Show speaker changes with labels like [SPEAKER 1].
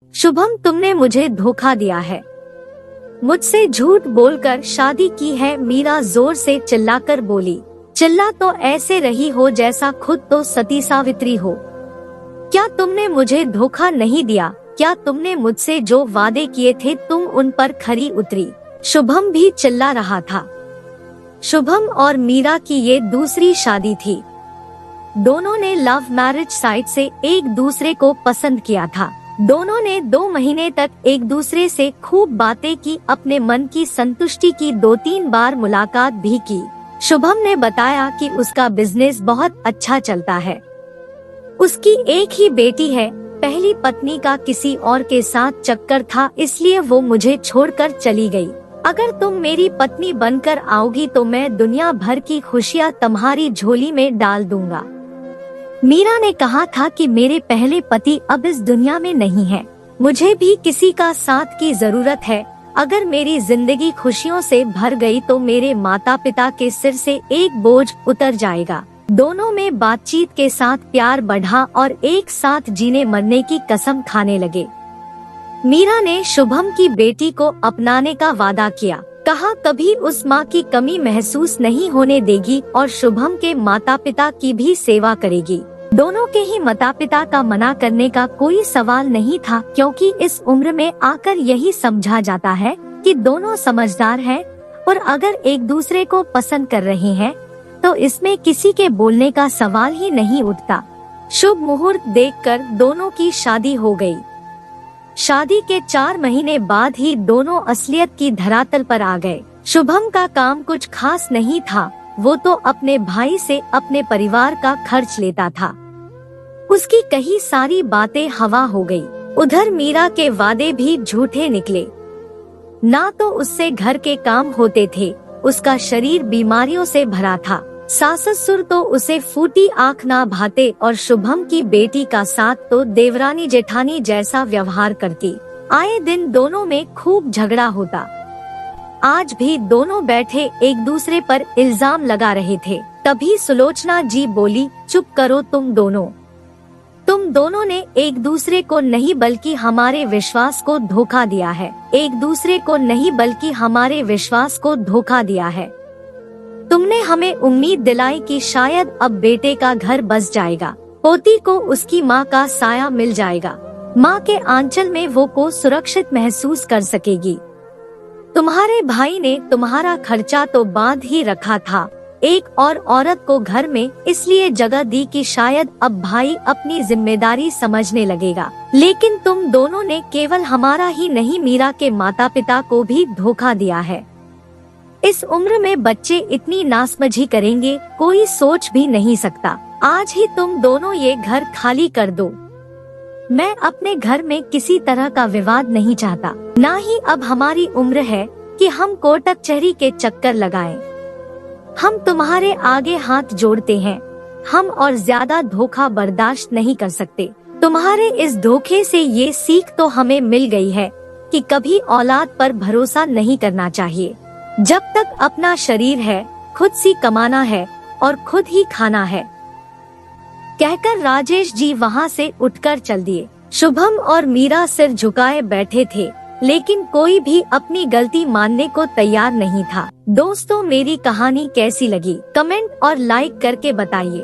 [SPEAKER 1] शुभम, तुमने मुझे धोखा दिया है। मुझसे झूठ बोलकर शादी की है, मीरा जोर से चिल्लाकर बोली। चिल्ला तो ऐसे रही हो जैसा खुद तो सती सावित्री हो। क्या तुमने मुझे धोखा नहीं दिया? क्या तुमने मुझसे जो वादे किए थे तुम उन पर खरी उतरी? शुभम भी चिल्ला रहा था। शुभम और मीरा की ये दूसरी शादी थी। दोनों ने लव मैरिज साइट से एक दूसरे को पसंद किया था। दोनों ने 2 महीने तक एक दूसरे से खूब बातें की, अपने मन की संतुष्टि की 2-3 बार मुलाकात भी की। शुभम ने बताया कि उसका बिजनेस बहुत अच्छा चलता है। उसकी एक ही बेटी है, पहली पत्नी का किसी और के साथ चक्कर था, इसलिए वो मुझे छोड़कर चली गई। अगर तुम मेरी पत्नी बनकर आओगी तो मैं दुनिया भर की खुशियाँ तुम्हारी झोली में डाल दूंगा। मीरा ने कहा था कि मेरे पहले पति अब इस दुनिया में नहीं है। मुझे भी किसी का साथ की जरूरत है। अगर मेरी जिंदगी खुशियों से भर गई तो मेरे माता पिता के सिर से एक बोझ उतर जाएगा। दोनों में बातचीत के साथ प्यार बढ़ा और एक साथ जीने मरने की कसम खाने लगे। मीरा ने शुभम की बेटी को अपनाने का वादा किया। कहा कभी उस माँ की कमी महसूस नहीं होने देगी और शुभम के माता पिता की भी सेवा करेगी। दोनों के ही माता पिता का मना करने का कोई सवाल नहीं था, क्योंकि इस उम्र में आकर यही समझा जाता है कि दोनों समझदार हैं और अगर एक दूसरे को पसंद कर रहे हैं तो इसमें किसी के बोलने का सवाल ही नहीं उठता। शुभ मुहूर्त देखकर दोनों की शादी हो गई। शादी के 4 महीने बाद ही दोनों असलियत की धरातल पर आ गए। शुभम का काम कुछ खास नहीं था, वो तो अपने भाई से अपने परिवार का खर्च लेता था। उसकी कही सारी बातें हवा हो गई। उधर मीरा के वादे भी झूठे निकले। ना तो उससे घर के काम होते थे, उसका शरीर बीमारियों से भरा था। सास ससुर तो उसे फूटी आंख ना भाते और शुभम की बेटी का साथ तो देवरानी जेठानी जैसा व्यवहार करती। आए दिन दोनों में खूब झगड़ा होता। आज भी दोनों बैठे एक दूसरे पर इल्जाम लगा रहे थे। तभी सुलोचना जी बोली, चुप करो तुम दोनों ने एक दूसरे को नहीं बल्कि हमारे विश्वास को धोखा दिया है। एक दूसरे को नहीं बल्कि हमारे विश्वास को धोखा दिया है। तुमने हमें उम्मीद दिलाई कि शायद अब बेटे का घर बस जाएगा, पोती को उसकी माँ का साया मिल जाएगा, माँ के आंचल में वो को सुरक्षित महसूस कर सकेगी। तुम्हारे भाई ने तुम्हारा खर्चा तो बांध ही रखा था, एक और औरत को घर में इसलिए जगह दी कि शायद अब भाई अपनी जिम्मेदारी समझने लगेगा। लेकिन तुम दोनों ने केवल हमारा ही नहीं, मीरा के माता पिता को भी धोखा दिया है। इस उम्र में बच्चे इतनी नासमझी करेंगे, कोई सोच भी नहीं सकता। आज ही तुम दोनों ये घर खाली कर दो। मैं अपने घर में किसी तरह का विवाद नहीं चाहता, ना ही अब हमारी उम्र है कि हम कोर्ट कचहरी के चक्कर लगाएं। हम तुम्हारे आगे हाथ जोड़ते हैं, हम और ज्यादा धोखा बर्दाश्त नहीं कर सकते। तुम्हारे इस धोखे से ये सीख तो हमें मिल गई है कि कभी औलाद पर भरोसा नहीं करना चाहिए। जब तक अपना शरीर है, खुद सी कमाना है और खुद ही खाना है। कहकर राजेश जी वहाँ से उठकर चल दिए। शुभम और मीरा सिर झुकाए बैठे थे, लेकिन कोई भी अपनी गलती मानने को तैयार नहीं था। दोस्तों, मेरी कहानी कैसी लगी कमेंट और लाइक करके बताइए।